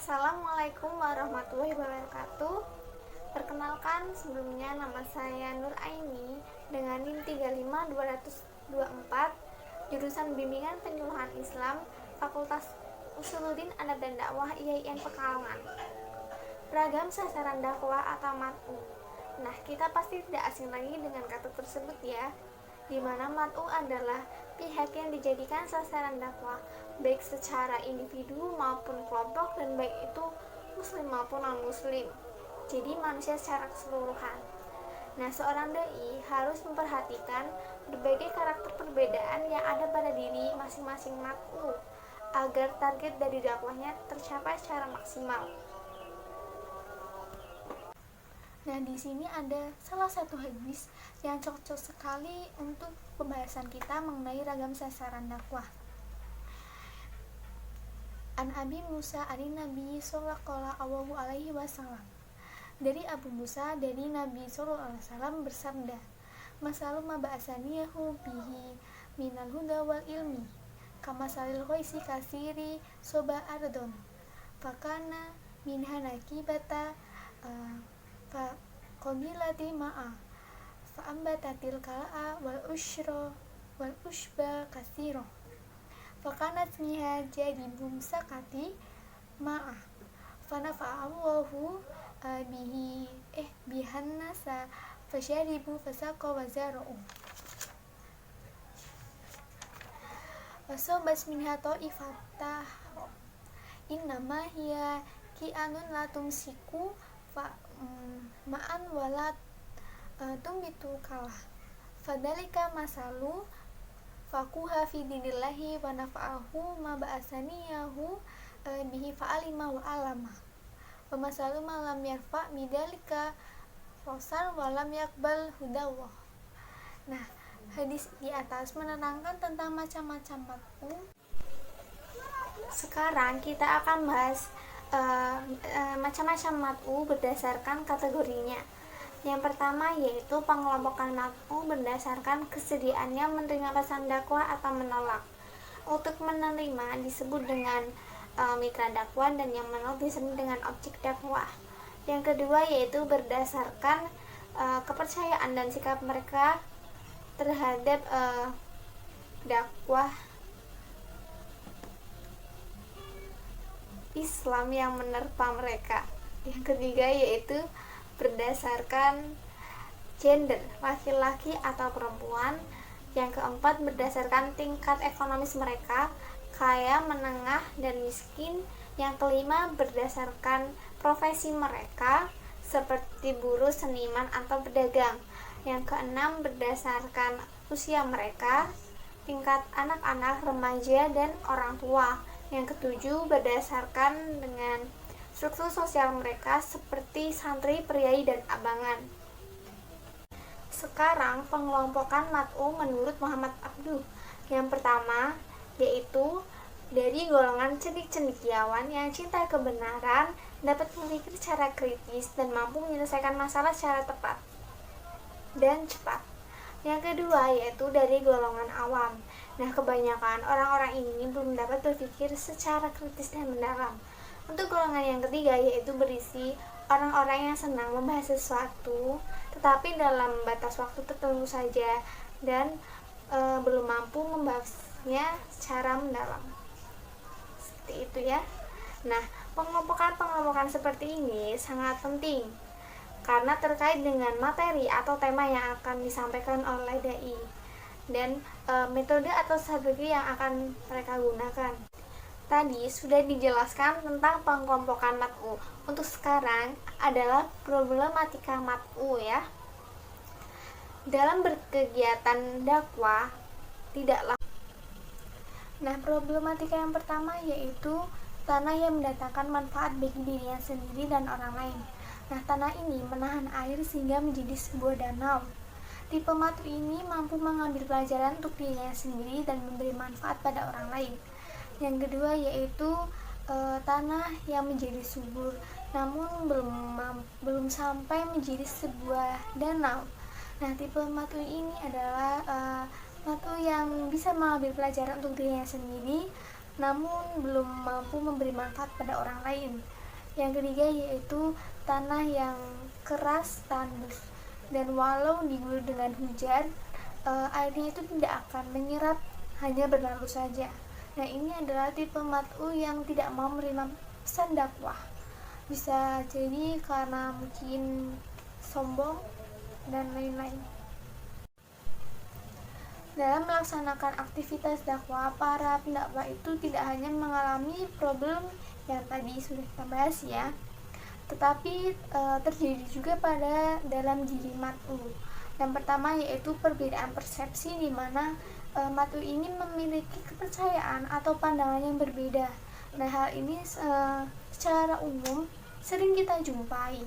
Assalamualaikum warahmatullahi wabarakatuh. Perkenalkan, sebelumnya nama saya Nur Aini dengan NIM 35224, jurusan Bimbingan Penyuluhan Islam, Fakultas Usuluddin Adab dan Dakwah IAIN Pekalongan. Ragam sasaran dakwah atau mat'u. Nah, kita pasti tidak asing lagi dengan kata tersebut ya, di mana mat'u adalah pihak yang dijadikan sasaran dakwah, baik secara individu maupun kelompok, dan baik itu muslim maupun non-muslim, jadi manusia secara keseluruhan. Nah, seorang dai harus memperhatikan berbagai karakter perbedaan yang ada pada diri masing-masing mat'u agar target dari dakwahnya tercapai secara maksimal. Nah, di sini ada salah satu hadis yang cocok sekali untuk pembahasan kita mengenai ragam sasaran dakwah. An Abi Musa an Nabi sallallahu alaihi wasallam. Dari Abu Musa dari Nabi sallallahu alaihi wasallam bersabda, "Masalu ma ba'asaniyahu bihi minal huda wal ilmi, kama salil ghaisi kasiri soba ardon. Fakana minha nakibata fa qamilati ma'a fa ambatatil kala'a wal ushba kasiro. Fakanat miha jadi bumsakati ma'a fanafa'allahu bihan nasa fasyaribu fasaqo wazaru'u. Wasobas minha ta'ifatah innama hiya ki'anun la tumsiku ma'an walat tumbitu kalah fadalika masalu fakuha fi dinillahi wa nafa'ahu ma ba'asaniyahu bihi fa'alima wa alama wa masalu ma lam yarfa' midalika rosar wa lam yakbal hudawah." Nah, hadis di atas menerangkan tentang macam-macam mat'u. Sekarang kita akan bahas macam-macam mat'u berdasarkan kategorinya. Yang pertama yaitu pengelompokan mat'u berdasarkan kesediaannya menerima pesan dakwah atau menolak. Untuk menerima disebut dengan mitra dakwah, dan yang menolak disebut dengan objek dakwah. Yang kedua yaitu berdasarkan kepercayaan dan sikap mereka terhadap dakwah Islam yang menerpa mereka. Yang ketiga yaitu berdasarkan gender, laki-laki atau perempuan. Yang keempat berdasarkan tingkat ekonomis mereka, kaya, menengah, dan miskin. Yang kelima berdasarkan profesi mereka seperti buruh, seniman, atau pedagang. Yang keenam berdasarkan usia mereka, tingkat anak-anak, remaja, dan orang tua. Yang ketujuh berdasarkan dengan struktur sosial mereka seperti santri, priai, dan abangan. Sekarang pengelompokan mat'u menurut Muhammad Abduh. Yang pertama yaitu dari golongan cendik-cendikiawan yang cinta kebenaran, dapat berpikir secara kritis, dan mampu menyelesaikan masalah secara tepat dan cepat. Yang kedua yaitu dari golongan awam. Nah, kebanyakan orang-orang ini belum dapat berpikir secara kritis dan mendalam. Untuk golongan yang ketiga yaitu berisi orang-orang yang senang membahas sesuatu tetapi dalam batas waktu tertentu saja, dan belum mampu membahasnya secara mendalam. Seperti itu ya. Nah, pengelompokan seperti ini sangat penting karena terkait dengan materi atau tema yang akan disampaikan oleh dai dan metode atau strategi yang akan mereka gunakan. Tadi sudah dijelaskan tentang pengelompokan mat'u. Untuk sekarang adalah problematika mat'u ya. Dalam berkegiatan dakwah tidaklah. Nah, problematika yang pertama yaitu tanah yang mendatangkan manfaat bagi dirinya sendiri dan orang lain. Nah, tanah ini menahan air sehingga menjadi sebuah danau. Tipe mat'u ini mampu mengambil pelajaran untuk dirinya sendiri dan memberi manfaat pada orang lain. Yang kedua yaitu tanah yang menjadi subur namun belum sampai menjadi sebuah danau. Nah, tipe mat'u ini adalah mat'u yang bisa mengambil pelajaran untuk dirinya sendiri namun belum mampu memberi manfaat pada orang lain. Yang ketiga yaitu tanah yang keras tandus, dan walau diguyur dengan hujan, airnya itu tidak akan menyerap, hanya berlalu saja. Nah, ini adalah tipe mat'u yang tidak mau menerima pesan dakwah. Bisa jadi karena mungkin sombong dan lain-lain. Dalam melaksanakan aktivitas dakwah, para pendakwah itu tidak hanya mengalami problem yang tadi sudah kita bahas ya, tetapi terjadi juga pada dalam diri mat'u. Yang pertama yaitu perbedaan persepsi, di mana mat'u ini memiliki kepercayaan atau pandangan yang berbeda. Nah, hal ini secara umum sering kita jumpai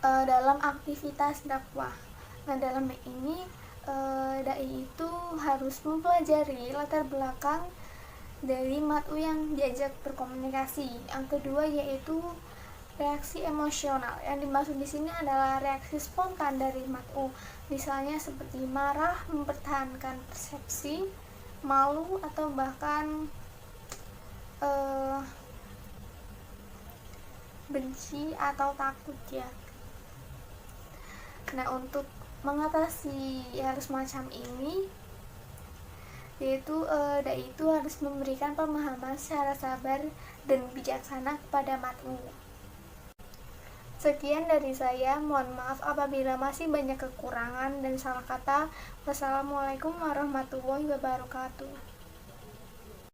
dalam aktivitas dakwah. Nah, dalam ini dai itu harus mempelajari latar belakang dari mat'u yang diajak berkomunikasi. Yang kedua yaitu reaksi emosional. Yang dimaksud di sini adalah reaksi spontan dari mat'u, misalnya seperti marah, mempertahankan persepsi, malu, atau bahkan benci atau takut ya. Nah, untuk mengatasi hal semacam ini yaitu dai itu harus memberikan pemahaman secara sabar dan bijaksana kepada mat'u. Sekian dari saya, mohon maaf apabila masih banyak kekurangan dan salah kata. Wassalamualaikum warahmatullahi wabarakatuh.